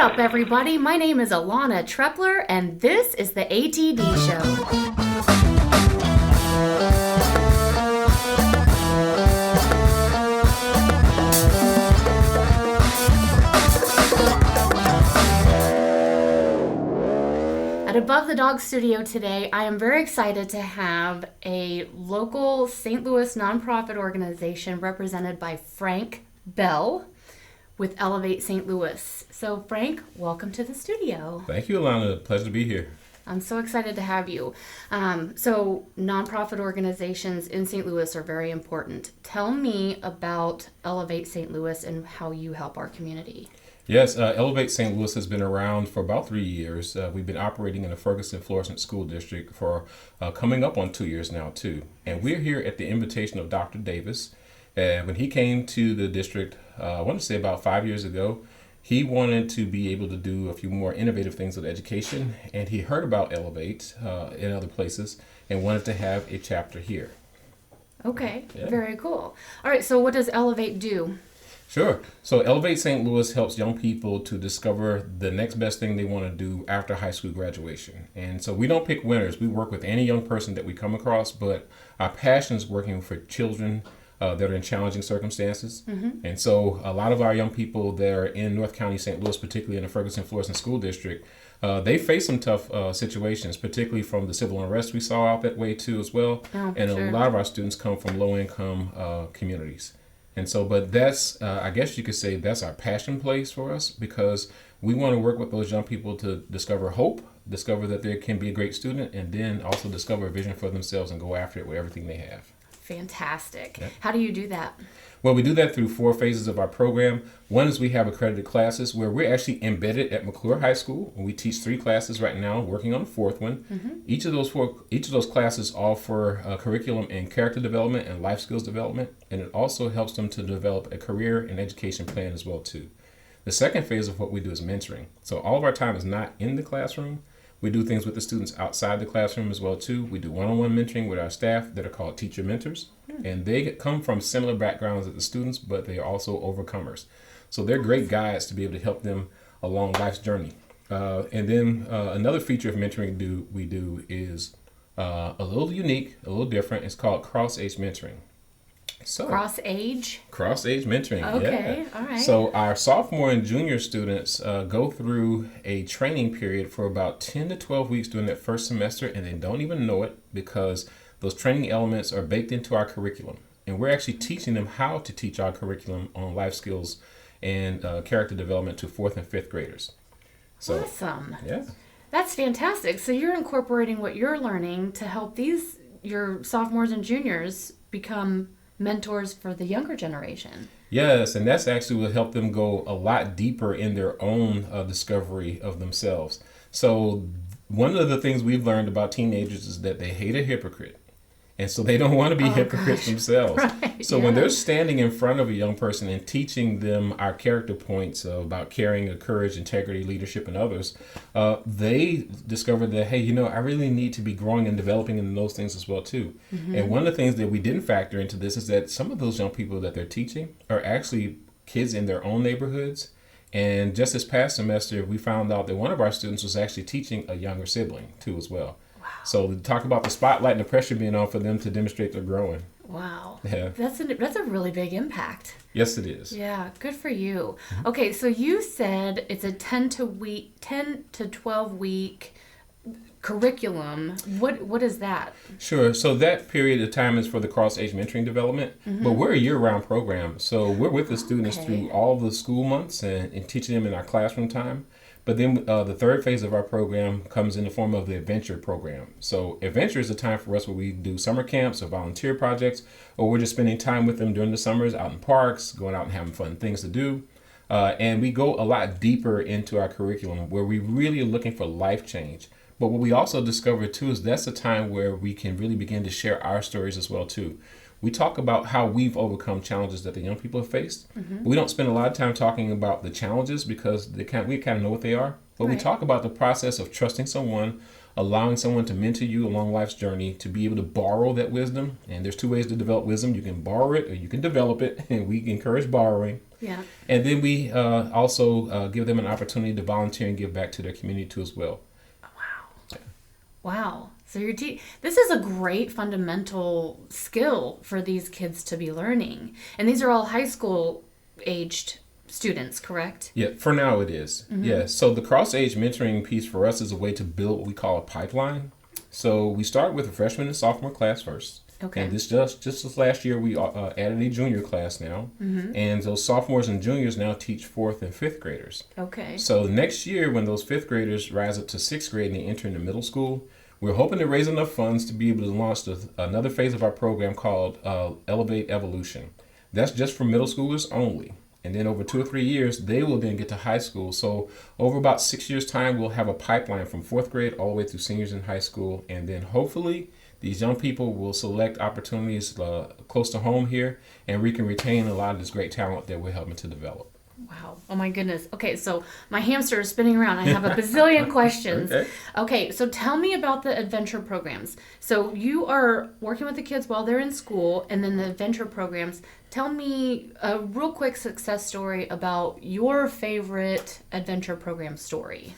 up, everybody? My name is Alana Trepler, and this is the ATD Show. At Above the Dog Studio today, I am very excited to have a local St. Louis nonprofit organization represented by Frank Bell with Elevate St. Louis. So Frank, welcome to the studio. Thank you, Alana. Pleasure to be here. I'm so excited to have you. So nonprofit organizations in St. Louis are very important. Tell me about Elevate St. Louis and how you help our community. Yes, Elevate St. Louis has been around for about 3 years. We've been operating in the Ferguson-Florissant School District for coming up on 2 years now, too. And we're here at the invitation of Dr. Davis. When he came to the district, I want to say about 5 years ago, he wanted to be able to do a few more innovative things with education. And he heard about Elevate in other places and wanted to have a chapter here. Okay, yeah. Very cool. All right, so what does Elevate do? Sure. So Elevate St. Louis helps young people to discover the next best thing they want to do after high school graduation. And so we don't pick winners. We work with any young person that we come across, but our passion is working for children that are in challenging circumstances. Mm-hmm. And so a lot of our young people that are in North County, St. Louis, particularly in the Ferguson-Florissant School District, they face some tough situations, particularly from the civil unrest we saw out that way too as well. Oh, and sure. A lot of our students come from low-income communities. And so, but that's, I guess you could say that's our passion place for us, because we want to work with those young people to discover hope, discover that they can be a great student, and then also discover a vision for themselves and go after it with everything they have. Fantastic. Yeah. How do you do that? Well, we do that through 4 phases of our program. One is we have accredited classes where we're actually embedded at McClure High School. We teach 3 classes right now, working on the 4th one. Mm-hmm. Each of those classes offer a curriculum in character development and life skills development, and it also helps them to develop a career and education plan as well too. The second phase of what we do is mentoring. So all of our time is not in the classroom. We do things with the students outside the classroom as well too. We do one-on-one mentoring with our staff that are called teacher mentors. And they come from similar backgrounds as the students, but they are also overcomers. So they're great guides to be able to help them along life's journey. And then another feature of mentoring we do is a little unique, a little different. It's called cross-age mentoring. So Cross-age mentoring. Okay, yeah. All right. So our sophomore and junior students go through a training period for about 10 to 12 weeks during that first semester, and they don't even know it because those training elements are baked into our curriculum. And we're actually teaching them how to teach our curriculum on life skills and character development to 4th and 5th graders. So, awesome. Yeah. That's fantastic. So you're incorporating what you're learning to help your sophomores and juniors become mentors for the younger generation. Yes, and that's actually will help them go a lot deeper in their own discovery of themselves. So one of the things we've learned about teenagers is that they hate a hypocrite. And so they don't want to be hypocrites themselves. Right, so when they're standing in front of a young person and teaching them our character points about caring, courage, integrity, leadership, and others, they discover that, hey, I really need to be growing and developing in those things as well, too. Mm-hmm. And one of the things that we didn't factor into this is that some of those young people that they're teaching are actually kids in their own neighborhoods. And just this past semester, we found out that one of our students was actually teaching a younger sibling, too, as well. So to talk about the spotlight and the pressure being on for them to demonstrate they're growing. Wow. Yeah. That's a really big impact. Yes, it is. Yeah, good for you. Mm-hmm. Okay, so you said it's a 10 to 12 week curriculum. What is that? Sure. So that period of time is for the cross-age mentoring development, mm-hmm. but we're a year-round program. So we're with the students through all the school months and teaching them in our classroom time. But then the third phase of our program comes in the form of the adventure program. So adventure is a time for us where we do summer camps or volunteer projects, or we're just spending time with them during the summers out in parks, going out and having fun things to do. And we go a lot deeper into our curriculum where we really are looking for life change. But what we also discovered too is that's a time where we can really begin to share our stories as well too. We talk about how we've overcome challenges that the young people have faced. Mm-hmm. We don't spend a lot of time talking about the challenges because we kind of know what they are. But we talk about the process of trusting someone allowing someone to mentor you along life's journey to be able to borrow that wisdom. And there's two ways to develop wisdom. You can borrow it or you can develop it, and we encourage borrowing. Yeah. And then we also give them an opportunity to volunteer and give back to their community too as well. Wow. Wow. So this is a great fundamental skill for these kids to be learning. And these are all high school aged students, correct? Yeah, for now it is. Mm-hmm. Yeah, so the cross-age mentoring piece for us is a way to build what we call a pipeline. So we start with a freshman and sophomore class first. Okay. And just this last year, we added a junior class now. Mm-hmm. And those sophomores and juniors now teach fourth and fifth graders. Okay. So next year, when those fifth graders rise up to sixth grade and they enter into middle school, we're hoping to raise enough funds to be able to launch another phase of our program called Elevate Evolution. That's just for middle schoolers only. And then over 2 or 3 years, they will then get to high school. So over about 6 years' time, we'll have a pipeline from fourth grade all the way through seniors in high school. And then hopefully these young people will select opportunities close to home here, and we can retain a lot of this great talent that we're helping to develop. Wow. Oh my goodness. Okay, so my hamster is spinning around. I have a bazillion questions. Okay, so tell me about the adventure programs. So you are working with the kids while they're in school, and then the adventure programs. Tell me a real quick success story about your favorite adventure program story.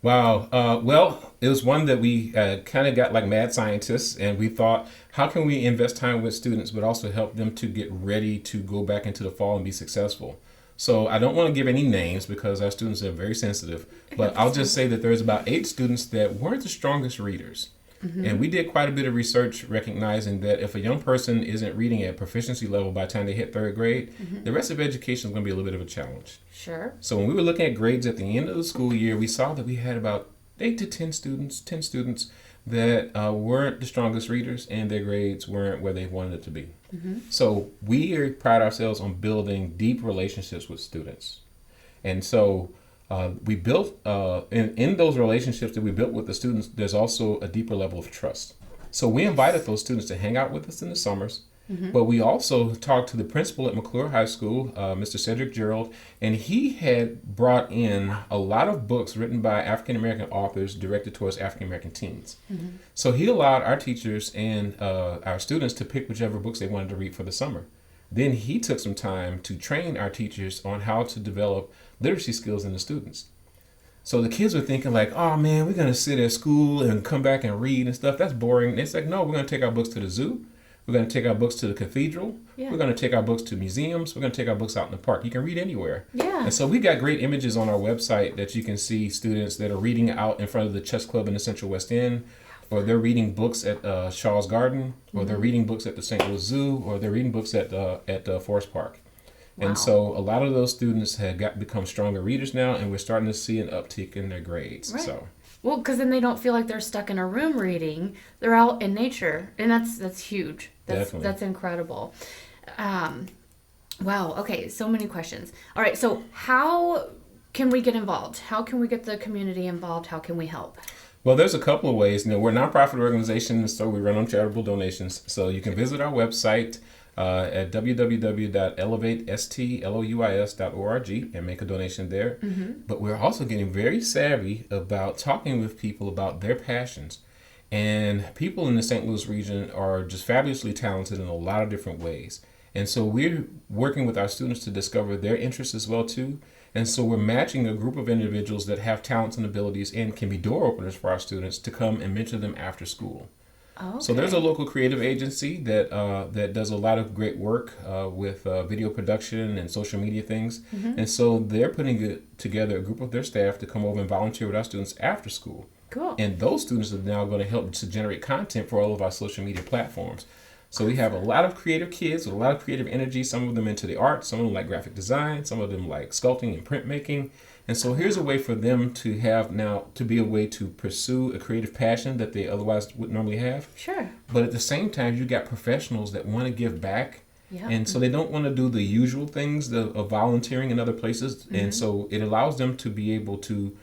Wow. Well, it was one that we kind of got like mad scientists, and we thought, how can we invest time with students but also help them to get ready to go back into the fall and be successful? So I don't want to give any names because our students are very sensitive, but I'll just say that there's about 8 students that weren't the strongest readers. Mm-hmm. And we did quite a bit of research recognizing that if a young person isn't reading at proficiency level by the time they hit 3rd grade, mm-hmm. the rest of education is going to be a little bit of a challenge. Sure. So when we were looking at grades at the end of the school year, we saw that we had about 8 to 10 students that weren't the strongest readers, and their grades weren't where they wanted it to be. Mm-hmm. So we pride ourselves on building deep relationships with students. And so we built, in those relationships that we built with the students, there's also a deeper level of trust. So we invited those students to hang out with us in the summers, mm-hmm. but we also talked to the principal at McClure High School, Mr. Cedric Gerald, and he had brought in a lot of books written by African-American authors directed towards African-American teens. Mm-hmm. So he allowed our teachers and our students to pick whichever books they wanted to read for the summer. Then he took some time to train our teachers on how to develop literacy skills in the students. So the kids were thinking like, oh man, we're going to sit at school and come back and read and stuff. That's boring. And it's like, no, we're going to take our books to the zoo. We're going to take our books to the cathedral. Yeah. We're going to take our books to museums. We're going to take our books out in the park. You can read anywhere. Yeah. And so we got great images on our website that you can see students that are reading out in front of the chess club in the Central West End, or they're reading books at Shaw's Garden, or they're reading books at the St. Louis Zoo, or they're reading books at Forest Park. Wow. And so a lot of those students had become stronger readers now, and we're starting to see an uptick in their grades. Right. So. Well, because then they don't feel like they're stuck in a room reading. They're out in nature, and that's huge. Definitely. That's incredible. Wow. Okay. So many questions. All right. So how can we get involved? How can we get the community involved? How can we help? Well, there's a couple of ways. We're a nonprofit organization, so we run on charitable donations. So you can visit our website at www.elevatestlouis.org and make a donation there. Mm-hmm. But we're also getting very savvy about talking with people about their passions. And people in the St. Louis region are just fabulously talented in a lot of different ways. And so we're working with our students to discover their interests as well, too. And so we're matching a group of individuals that have talents and abilities and can be door openers for our students to come and mentor them after school. Okay. So there's a local creative agency that does a lot of great work with video production and social media things. Mm-hmm. And so they're putting together a group of their staff to come over and volunteer with our students after school. Cool. And those students are now going to help to generate content for all of our social media platforms. So we have a lot of creative kids with a lot of creative energy, some of them into the arts, some of them like graphic design, some of them like sculpting and printmaking. And so here's a way for them to have now to be a way to pursue a creative passion that they otherwise wouldn't normally have. Sure. But at the same time, you got professionals that want to give back. Yeah. And so they don't want to do the usual things of volunteering in other places. Mm-hmm. And so it allows them to be able to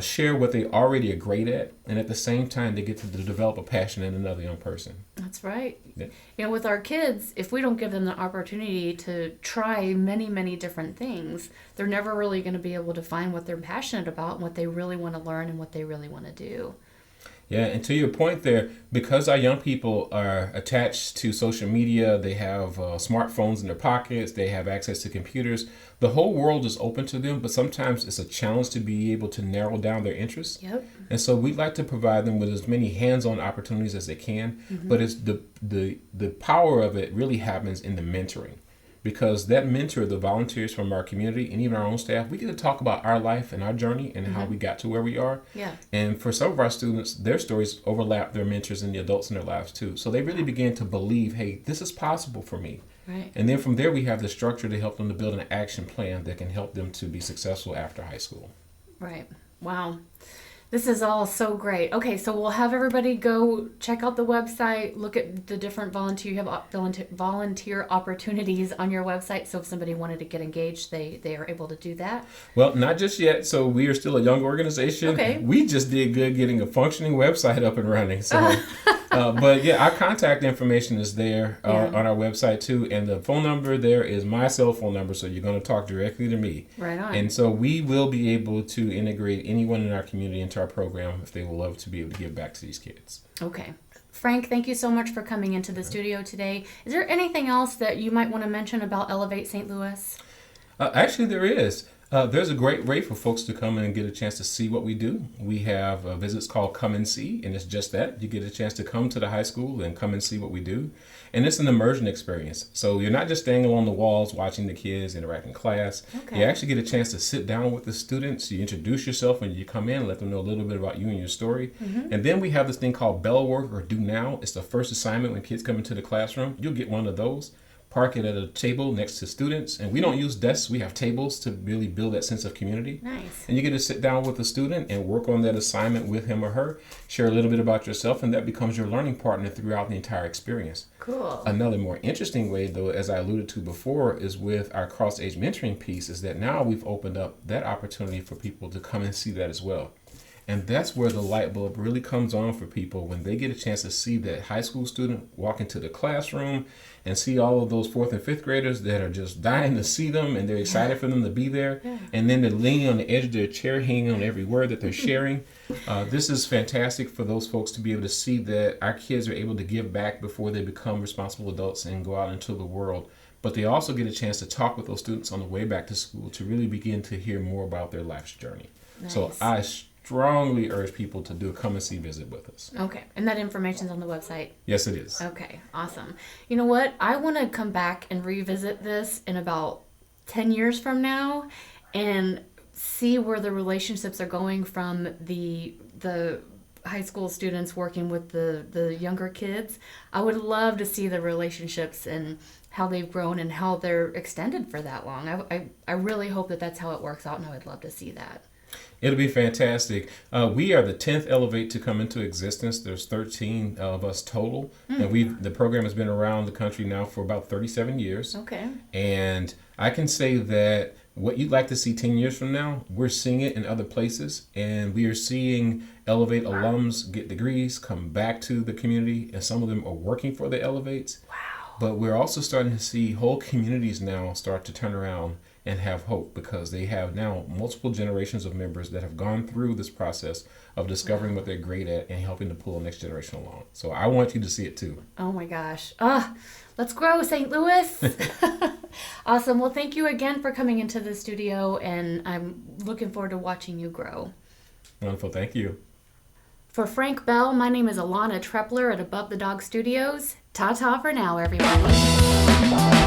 share what they already are great at, and at the same time they get to develop a passion in another young person. That's right. Yeah. You know, with our kids, if we don't give them the opportunity to try many, many different things, they're never really going to be able to find what they're passionate about and what they really want to learn and what they really want to do. Yeah, and to your point there, because our young people are attached to social media, they have smartphones in their pockets, they have access to computers, the whole world is open to them, but sometimes it's a challenge to be able to narrow down their interests. Yep. And so we'd like to provide them with as many hands-on opportunities as they can, but it's the power of it really happens in the mentoring. Because that mentor, the volunteers from our community and even our own staff, we get to talk about our life and our journey and how we got to where we are. Yeah. And for some of our students, their stories overlap their mentors and the adults in their lives too. So they really begin to believe, hey, this is possible for me. Right. And then from there, we have the structure to help them to build an action plan that can help them to be successful after high school. Right. Wow. This is all so great. Okay, so we'll have everybody go check out the website, look at the different volunteer opportunities on your website. So if somebody wanted to get engaged, they are able to do that. Well, not just yet. So we are still a young organization. Okay. We just did good getting a functioning website up and running. So, but yeah, our contact information is there on our website too. And the phone number there is my cell phone number. So you're going to talk directly to me. Right on. And so we will be able to integrate anyone in our community into our program if they would love to be able to give back to these kids. Okay. Frank, thank you so much for coming into the studio today. Is there anything else that you might want to mention about Elevate St. Louis? Actually, there is. There's a great way for folks to come in and get a chance to see what we do. We have visits called Come and See, and it's just that. You get a chance to come to the high school and come and see what we do. And it's an immersion experience. So you're not just standing along the walls watching the kids interact in class. Okay. You actually get a chance to sit down with the students. You introduce yourself when you come in, let them know a little bit about you and your story. And then we have this thing called Bell Work or Do Now. It's the first assignment when kids come into the classroom. You'll get one of those. Park it at a table next to students. And we don't use desks. We have tables to really build that sense of community. Nice. And you get to sit down with a student and work on that assignment with him or her, share a little bit about yourself, and that becomes your learning partner throughout the entire experience. Cool. Another more interesting way, though, as I alluded to before, is with our cross-age mentoring piece, is that now we've opened up that opportunity for people to come and see that as well. And that's where the light bulb really comes on for people when they get a chance to see that high school student walk into the classroom and see all of those fourth and fifth graders that are just dying to see them and they're excited for them to be there. Yeah. And then they're leaning on the edge of their chair, hanging on every word that they're sharing. This is fantastic for those folks to be able to see that our kids are able to give back before they become responsible adults and go out into the world. But they also get a chance to talk with those students on the way back to school to really begin to hear more about their life's journey. Nice. So I strongly urge people to do a come and see visit with us. Okay. And that information's on the website? Yes, it is. Okay. Awesome. You know what? I want to come back and revisit this in about 10 years from now and see where the relationships are going from the high school students working with the younger kids. I would love to see the relationships and how they've grown and how they're extended for that long. I really hope that that's how it works out, and I would love to see that. It'll be fantastic. We are the 10th Elevate to come into existence. There's 13 of us total. And the program has been around the country now for about 37 years. Okay. And I can say that what you'd like to see 10 years from now, we're seeing it in other places. And we are seeing Elevate alums get degrees, come back to the community, and some of them are working for the Elevates. Wow. But we're also starting to see whole communities now start to turn around and have hope because they have now multiple generations of members that have gone through this process of discovering what they're great at and helping to pull the next generation along. So I want you to see it too. Oh my gosh. Let's grow, St. Louis. Awesome. Well, thank you again for coming into the studio, and I'm looking forward to watching you grow. Wonderful. Thank you. For Frank Bell, my name is Alana Trepler at Above the Dog Studios. Ta-ta for now, everybody.